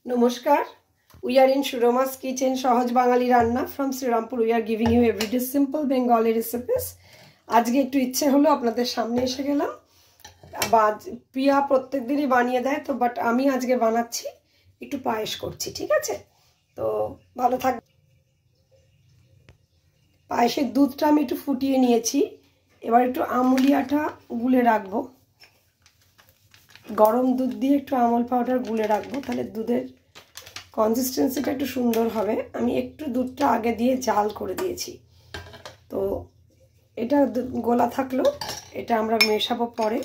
Namaskar. We are in Shuroma's kitchen, Sahaj Bangali Ranna from Srirampur. We are giving you everyday simple Bengali recipes. আজকে একটু ইচ্ছে হলো আপনাদের সামনে এসে গেলাম। পিয়া প্রত্যেকদিনই বানিয়ে দেয় তো, বাট আমি আজকে বানাচ্ছি, একটু পায়েস করছি, ঠিক আছে? তো ভালো থাক। পায়েসের দুধটা আমি একটু ফুটিয়ে নিয়েছি, এবার একটু আমুলি আটা গুলে রাখবো। গরম দুধ দিয়ে একটু আমল পাউডার গুলে রাখবো, তাহলে দুধের কনসিস্টেন্সিটা একটু সুন্দর হবে। আমি একটু দুধটা আগে দিয়ে জাল করে দিয়েছি, তো এটা গোলা থাকলো, এটা আমরা মেশাবো পরে।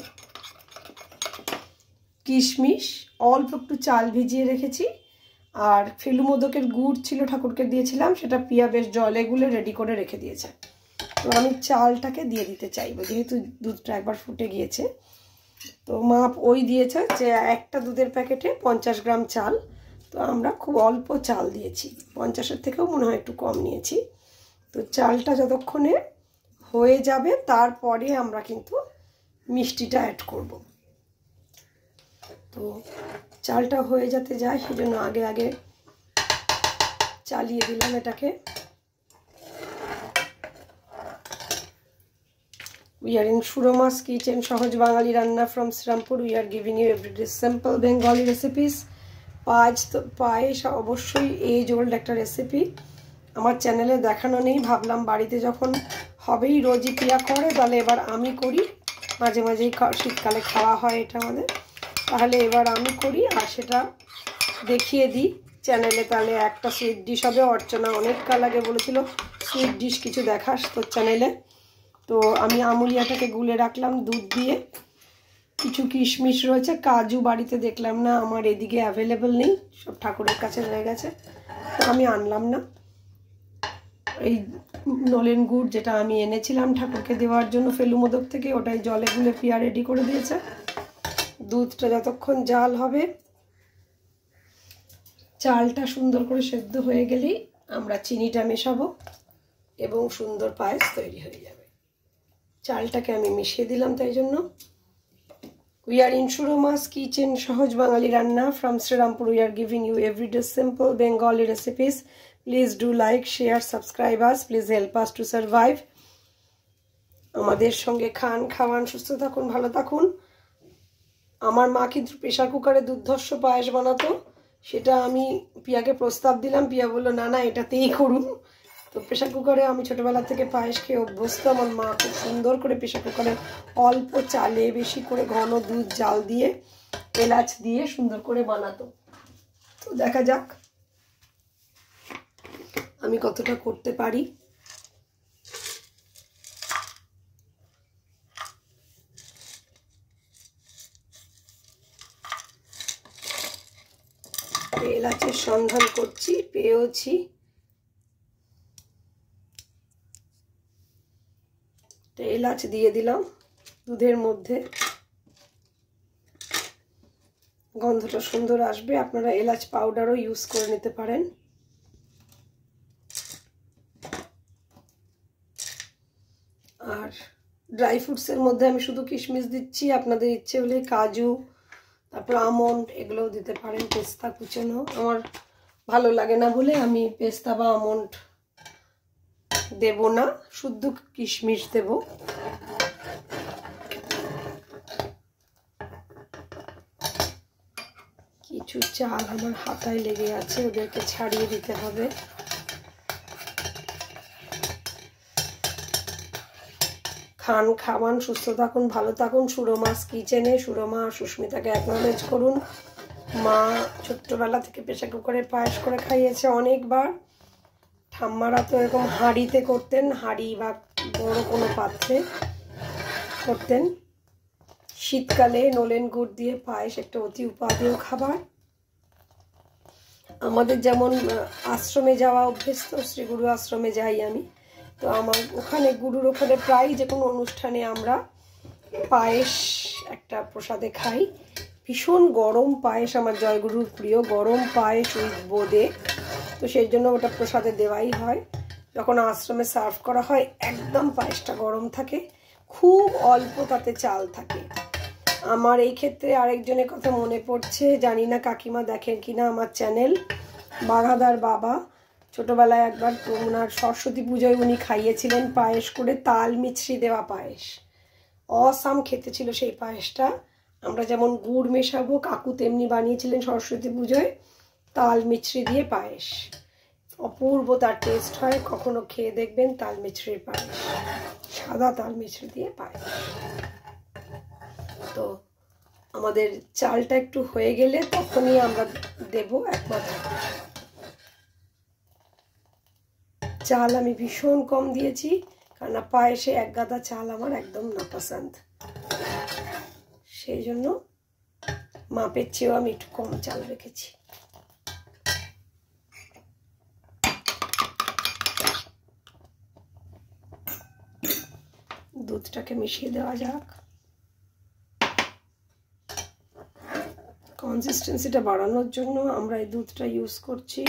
কিশমিশ অল্প একটু চাল ভিজিয়ে রেখেছি, আর ফেলু মোদকের গুড় ছিল, ঠাকুরকে দিয়েছিলাম, সেটা পিয়া বেশ জলে গুলে রেডি করে রেখে দিয়েছে। তো আমি চালটাকে দিয়ে দিতে চাইবো, যেহেতু দুধটা একবার ফুটে গিয়েছে। তো মাপ ওই দিয়েছে যে একটা দুধের প্যাকেটে 50 গ্রাম চাল, তো আমরা খুব অল্প চাল দিয়েছি, 50-এর থেকেও মনে হয় একটু কম নিয়েছি। তো চালটা যতক্ষণে হয়ে যাবে তারপরে আমরা কিন্তু মিষ্টিটা অ্যাড করব। তো চালটা হয়ে যেতে যায়, সেজন্য আগে আগে চালিয়ে দিলাম এটাকে। We are in Shuroma's kitchen, Sahaj Bangali Ranna from Srirampur. We are giving you everyday simple Bengali recipes. পায়েস অবশ্যই এজ ওল্ড একটা রেসিপি, আমার চ্যানেলে দেখানো নেই, ভাবলাম বাড়িতে যখন হবেই, রোজই পিয়া করে, তাহলে এবার আমি করি। মাঝে মাঝেই শীতকালে খাওয়া হয় এটা আমাদের, তাহলে এবার আমি করি আর সেটা দেখিয়ে দিই চ্যানেলে। তাহলে একটা সুইট ডিশ হবে। অর্চনা অনেক কাল আগে বলেছিল সুইট ডিশ কিছু দেখাস তোর চ্যানেলে। তো আমি আমুলিয়াটাকে গুলে রাখলাম দুধ দিয়ে। কিছু কিশমিশ রয়েছে, কাজু বাড়িতে দেখলাম না, আমার এদিকে অ্যাভেলেবল নেই, সব ঠাকুরের কাছে রয়ে গেছে, তো আমি আনলাম না। এই নলেন গুড় যেটা আমি এনেছিলাম ঠাকুরকে দেওয়ার জন্য ফেলু মোদক থেকে, ওটাই জলে গুলে পিয়া রেডি করে দিয়েছে। দুধটা যতক্ষণ জাল হবে, চালটা সুন্দর করে সেদ্ধ হয়ে গেলেই আমরা চিনিটা মেশাবো এবং সুন্দর পায়েস তৈরি হয়ে যাবে। চালটাকে আমি মিশিয়ে দিলাম, তাই জন্য। We are in Shuroma's kitchen, Sahaj Bangali Ranna from Srirampur. We are giving you everyday simple Bengali recipes. Please do like, share, subscribe us. Please help us to survive. আমাদের সঙ্গে খান, খাওয়ান, সুস্থ থাকুন, ভালো থাকুন। আমার মা কিন্তু প্রেসার কুকারে দুর্ধর্ষ পায়েস বানাতো, সেটা আমি পিয়াকে প্রস্তাব দিলাম, পিয়া বললো না না এটাতেই করুন। তো প্রেসার কুকারে আমি ছোটোবেলা থেকে পায়েস খেয়ে অভ্যস্ত। আমার মা খুব সুন্দর করে প্রেসার কুকারে অল্প চালে বেশি করে ঘন দুধ জাল দিয়ে এলাচ দিয়ে সুন্দর করে বানাতো। তো দেখা যাক আমি কতটা করতে পারি। এলাচের সন্ধান করছি, পেয়েছি। এলাচ দিয়ে দিলাম দুধের মধ্যে, গন্ধটা সুন্দর আসবে। আপনারা এলাচ পাউডারও ইউজ করে নিতে পারেন। আর ড্রাই ফ্রুটসের মধ্যে আমি শুধু কিশমিশ দিচ্ছি, আপনাদের ইচ্ছে হলে কাজু, তারপর আমন্ড এগুলোও দিতে পারেন, পেস্তা কুচানো। আমার ভালো লাগে না বলে আমি পেস্তা বা আমন্ড দেব না, শুদ্ধ কিশমিশ দেব। কিছু চাল আমার হাতায় লেগে আছে, ওদেরকে ছাড়িয়ে দিতে হবে। খান, খাওয়ান, সুস্থ থাকুন, ভালো থাকুন। সুরমাস কিচেনে সুরমা সুস্মিতাকে অ্যাকনলেজ করুন। মা ছোট্টবেলা থেকে প্রেসার কুকারে পায়েস করে খাইয়েছে অনেকবার। ঠাম্মারা তো এরকম হাঁড়িতে করতেন, হাঁড়ি বা বড় কোনো পাত্রে করতেন। শীতকালে নলেন গুড় দিয়ে পায়েস একটা অতি উপাদেয় খাবার। আমাদের যেমন আশ্রমে যাওয়া অভ্যেস, তো শ্রীগুরু আশ্রমে যাই আমি, তো আমার ওখানে গুরুর ওখানে প্রায় যে কোনো অনুষ্ঠানে আমরা পায়েস একটা প্রসাদে খাই। ভীষণ গরম পায়েস, আমার জয়গুরুর প্রিয় গরম পায়েস উইথ বোঁদে, তো সেই জন্য ওটা প্রসাদে দেওয়াই হয়। যখন আশ্রমে সার্ভ করা হয় একদম পায়েসটা গরম থাকে, খুব অল্প তাতে চাল থাকে। আমার এই ক্ষেত্রে আরেকজনের কথা মনে পড়ছে, জানি না কাকিমা দেখেন কিনা আমার চ্যানেল, বাঘাদার বাবা। ছোটবেলায় একবার ওনার সরস্বতী পুজোয় উনি খাইয়েছিলেন পায়েস করে, তাল মিছরি দেওয়া পায়েস। অসাম খেতে ছিল সেই পায়েসটা। আমরা যেমন গুড় মেশাবো, কাকু তেমনি বানিয়েছিলেন সরস্বতী পুজোয় তাল মিছরি দিয়ে পায়েস। অপূর্ব তার টেস্ট হয়, কখনো খেয়ে দেখবেন তাল মিছরির পায়েস, সাদা তাল মিছরি দিয়ে পায়েস। তো আমাদের চালটা একটু হয়ে গেলে তখনই আমরা দেব একমাত্র। চাল আমি ভীষণ কম দিয়েছি, কারণ পায়েসে এক গাদা চাল আমার একদম না পছন্দ, সেই জন্য মাপের চেয়েও আমি একটু কম চাল রেখেছি। দুধটাকে মিশিয়ে দেওয়া যাক। কনসিস্টেন্সিটা বাড়ানোর জন্য আমরা এই দুধটা ইউজ করছি।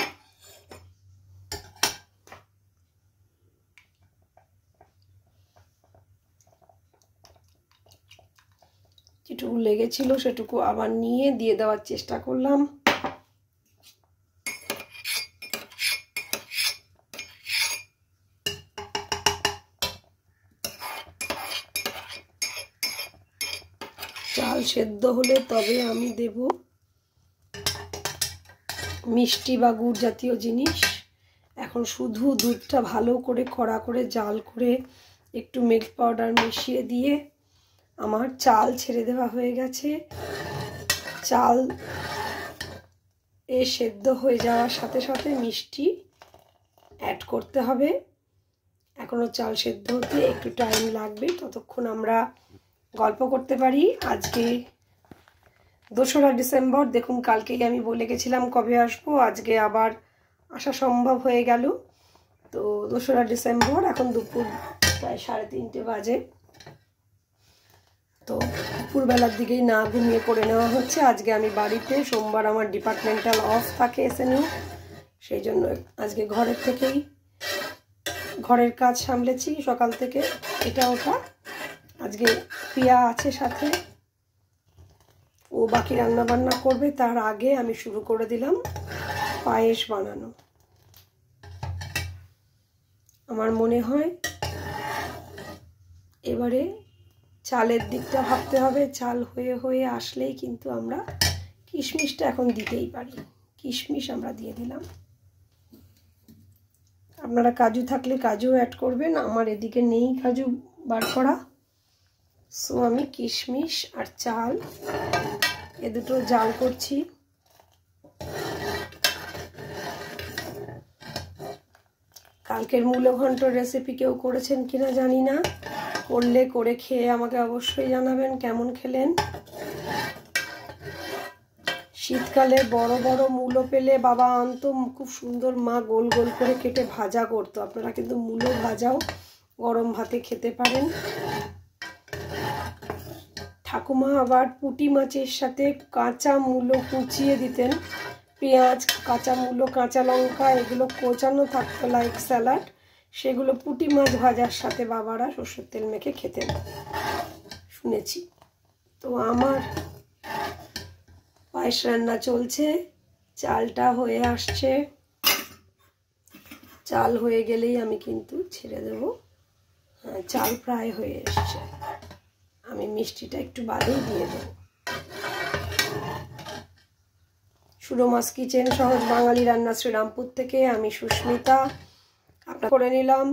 যেটুকু লেগেছিল সেটুকু আবার নিয়ে দিয়ে দেওয়ার চেষ্টা করলাম। চাল সেদ্ধ হলে তবে আমি দেব মিষ্টি বা গুড় জাতীয় জিনিস। এখন শুধু দুধটা ভালো করে কড়া করে জাল করে একটু মিল্ক পাউডার মিশিয়ে দিয়ে আমার চাল ছেড়ে দেওয়া হয়ে গেছে। চাল সেদ্ধ হয়ে যাওয়ার সাথে সাথে মিষ্টি অ্যাড করতে হবে। এখনো চাল সেদ্ধ হতে একটু টাইম লাগবে, ততক্ষণ আমরা গল্প করতে পারি। আজকে 2রা ডিসেম্বর, দেখুন কালকেই আমি বলে গেছিলাম কবে আসবো, আজকে আবার আসা সম্ভব হয়ে গেল। তো 2রা ডিসেম্বর, এখন দুপুর প্রায় 3:30 বাজে। তো দুপুরবেলার দিকেই না ঘুমিয়ে পড়ে নেওয়া হচ্ছে। আজকে আমি বাড়িতে, সোমবার আমার ডিপার্টমেন্টাল অফ থাকে এসএনইউ, সেই জন্য আজকে ঘরের থেকেই ঘরের কাজ সামলেছি সকাল থেকে, এটা ওটা। আজকে প্রিয়া আছে সাথে, ও বাকি রান্না বান্না করবে, তার আগে আমি শুরু করে দিলাম পায়েস বানানো। আমার মনে হয় এবারে চালের দিকটা ভাবতে হবে। চাল হয়ে হয়ে আসলেই কিন্তু আমরা কিশমিশটা এখন দিতেই পারি। কিশমিশ আমরা দিয়ে দিলাম। আপনারা কাজু থাকলে কাজু অ্যাড করবেন, আমার এদিকে নেই কাজু বার করা, সো আমি কিশমিশ আর চাল এ দুটো জাল করছি। কালকের মূলঘণ্ট রেসিপি কেউ করেছেন কিনা জানি না, করলে করে খেয়ে আমাকে অবশ্যই জানাবেন কেমন খেলেন। শীতকালে বড় বড় মূলো পেলে বাবা আনতো, খুব সুন্দর মা গোল গোল করে কেটে ভাজা করতো। আপনারা কিন্তু মূলো ভাজাও গরম ভাতে খেতে পারেন। ঠাকুমা আবার পুঁটি মাছের সাথে কাঁচা মূলো কুচিয়ে দিতেন, পেঁয়াজ, কাঁচা মূলো, কাঁচা লঙ্কা এগুলো কোচানো থাকতো লাইক স্যালাড, সেগুলো পুঁটি মাছ ভাজার সাথে বাবারা সরষের তেল মেখে খেতেন শুনেছি। তো আমার পায়েস রান্না চলছে, চালটা হয়ে আসছে। চাল হয়ে গেলেই আমি কিন্তু ছেড়ে দেব। হ্যাঁ, চাল প্রায় হয়ে এসছে, আমি মিষ্টিটা একটু বাদেই দিয়ে দেব। সুরমাস কিচেন, সহজ বাঙালি রান্না, শ্রীরামপুর থেকে আমি সুস্মিতা আপনার করে নিলাম।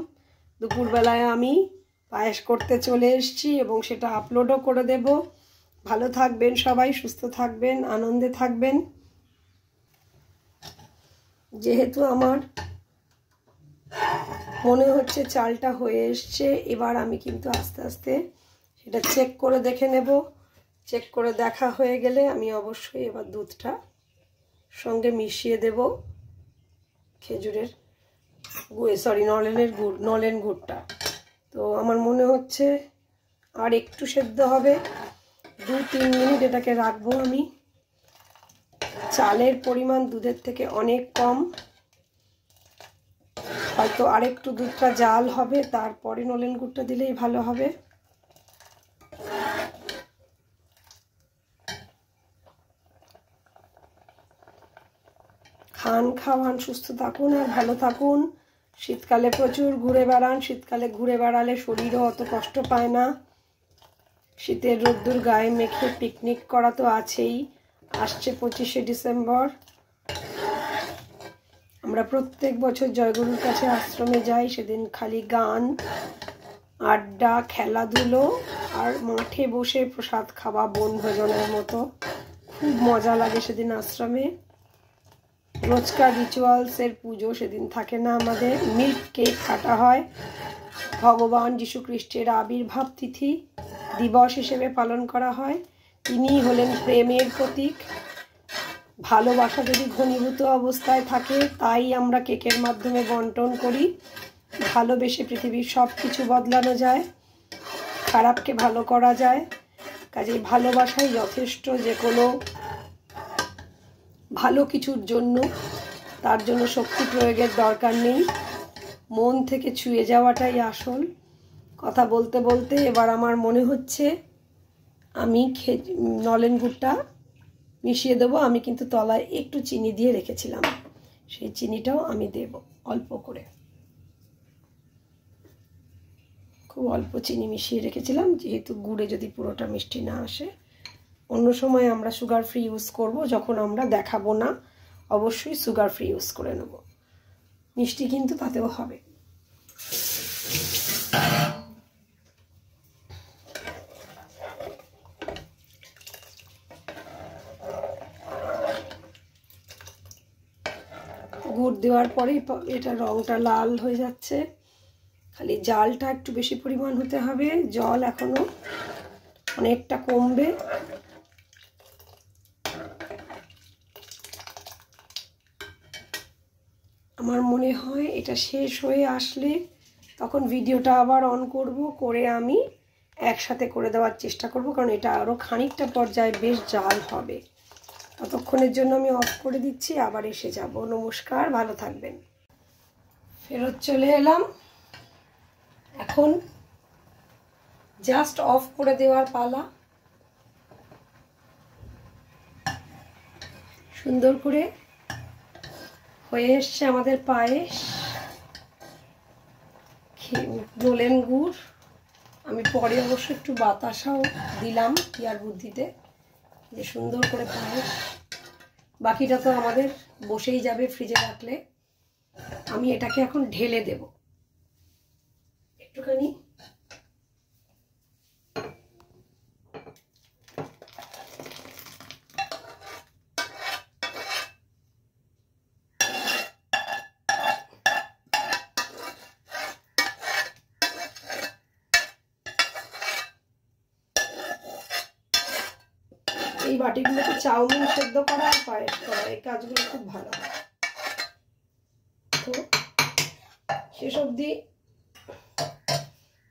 দুপুরবেলায় আমি পায়েস করতে চলে এসেছি এবং সেটা আপলোডও করে দেব। ভালো থাকবেন সবাই, সুস্থ থাকবেন, আনন্দে থাকবেন। যেহেতু আমার মনে হচ্ছে চালটা হয়ে এসছে, এবার আমি কিন্তু আস্তে আস্তে সেটা চেক করে দেখে নেব। চেক করে দেখা হয়ে গেলে আমি অবশ্যই এবার দুধটা সঙ্গে মিশিয়ে দেব খেজুরের নলেন গুড়টা। তো আমার মনে হচ্ছে আর একটু সেদ্ধ হবে, 2-3 মিনিট এটাকে রাখবো আমি। চালের পরিমাণ দুধের থেকে অনেক কম, হয়তো আরেকটু দুধটা জাল হবে, তারপরে নলেন গুড়টা দিলেই ভালো হবে। খান, খাওয়ান, সুস্থ থাকুন আর ভালো থাকুন। শীতকালে প্রচুর ঘুরে বেড়ান। শীতকালে ঘুরে বেড়ালে শরীরও অত কষ্ট পায় না। শীতের রোদ্দুর গায়ে মেখে পিকনিক করা তো আছেই। আসছে 25শে ডিসেম্বর। আমরা প্রত্যেক বছর জয়গুরুর কাছে আশ্রমে যাই। সেদিন খালি গান, আড্ডা, খেলাধুলো আর মাঠে বসে প্রসাদ খাওয়া বনভোজনের মতো। খুব মজা লাগে সেদিন আশ্রমে। রোজকার রিচুয়ালসের পুজো সেদিন থাকে না আমাদের। মিল্ক কেক কাটা হয়। ভগবান যীশু খ্রিস্টের আবির্ভাব তিথি দিবস হিসেবে পালন করা হয়। তিনি হলেন প্রেমের প্রতীক। ভালোবাসা যদি ঘনীভূত অবস্থায় থাকে তাই আমরা কেকের মাধ্যমে বন্টন করি। ভালোবেসে পৃথিবীর সব কিছু বদলানো যায়, খারাপকে ভালো করা যায়। কাজেই ভালোবাসাই যথেষ্ট যে কোনো ভালো কিছুর জন্য। তার জন্য শক্তি প্রয়োগের দরকার নেই, মন থেকে ছুঁয়ে যাওয়াটাই আসল। কথা বলতে বলতে এবার আমার মনে হচ্ছে আমি নলেন গুড়টা মিশিয়ে দেবো। আমি কিন্তু তলায় একটু চিনি দিয়ে রেখেছিলাম, সেই চিনিটাও আমি দেব অল্প করে। খুব অল্প চিনি মিশিয়ে রেখেছিলাম, যেহেতু গুড়ে যদি পুরোটা মিষ্টি না আসে। অন্য সময় আমরা সুগার ফ্রি ইউজ করব, যখন আমরা দেখাবো না অবশ্যই সুগার ফ্রি ইউজ করে নেব। মিষ্টি কিন্তু তাতেও হবে। গুড় দেওয়ার পরেই এটা রংটা লাল হয়ে যাচ্ছে। খালি জালটা একটু বেশি পরিমাণ হতে হবে। জল এখনো অনেকটা কমবে। আমার মনে হয় এটা শেষ হয়ে আসলে তখন ভিডিওটা আবার অন করব, করে আমি একসাথে করে দেওয়ার চেষ্টা করব, কারণ এটা আরও খানিকটা পর্যায়ে বেশ জাল হবে। ততক্ষণের জন্য আমি অফ করে দিচ্ছি, আবার এসে যাব। নমস্কার, ভালো থাকবেন। ফেরত চলে এলাম। এখন জাস্ট অফ করে দেওয়ার পালা। সুন্দর করে হয়ে এসছে আমাদের পায়েস। নলেন গুড় আমি পরে অবশ্য একটু বাতাসাও দিলাম ইয়ার বুদ্ধিতে, যে সুন্দর করে পায়েস। বাকিটা তো আমাদের বসেই যাবে ফ্রিজে রাখলে। আমি এটাকে এখন ঢেলে দেব একটুখানি। এই বাটিগুলোতে চাউমিন সেদ্ধ করা আর পায়েস করা, এই কাজগুলো খুব ভালো হয়। তো শেষ অবধি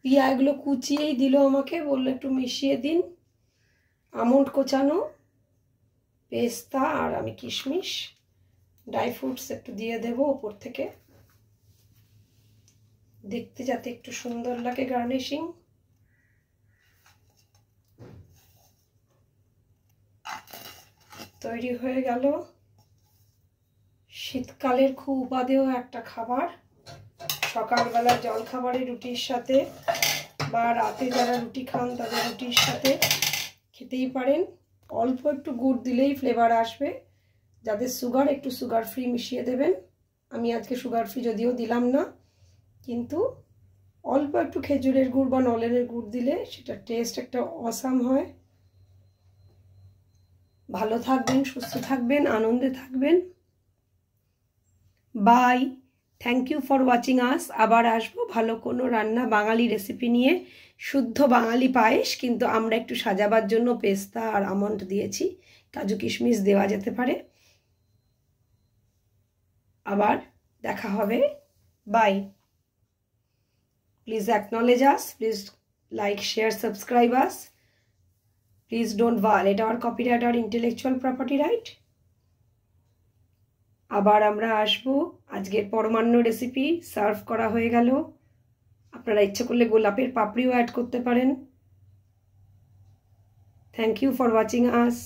পিয়া এগুলো কুচিয়েই দিল আমাকে, বললো একটু মিশিয়ে দিন। আমন্ড কোচানো, পেস্তা আর আমি কিশমিশ, ড্রাই ফ্রুটস একটু দিয়ে দেবো ওপর থেকে, দেখতে যাতে একটু সুন্দর লাগে গার্নিশিং। তৈরি হয়ে গেল শীতকালের খুব উপাদেয় একটা খাবার। সকালবেলা জল খাবারে রুটির সাথে বা রাতে যারা রুটি খান তাদের রুটির সাথে খেতেই পারেন। অল্প একটু গুড় দিলেই ফ্লেভার আসবে। যাদের সুগার, একটু সুগার ফ্রি মিশিয়ে দেবেন। আমি আজকে সুগার ফ্রি যদিও দিলাম না, কিন্তু অল্প একটু খেজুরের গুড় বা নলেনের গুড় দিলে সেটা টেস্ট একটা অসাম হয়। ভালো থাকবেন, সুস্থ থাকবেন, আনন্দে থাকবেন। Bye, thank you for watching us. আবার আসবো ভালো কোনো রান্না, বাঙালি রেসিপি নিয়ে। শুদ্ধ বাঙালি পায়েস, কিন্তু আমরা একটু সাজাবার জন্য পেস্তা আর আমন্ড দিয়েছি, কাজু কিশমিশ দেওয়া যেতে পারে। আবার দেখা হবে। Bye. Please acknowledge us, please like, share, subscribe us. Please don't violate our copyright or intellectual property right. আবার আমরা আসবো। আজকের পরমান্ন রেসিপি সার্ভ করা হয়ে গেল। আপনারা ইচ্ছে করলে গোলাপের পাপড়িও অ্যাড করতে পারেন। Thank you for watching us.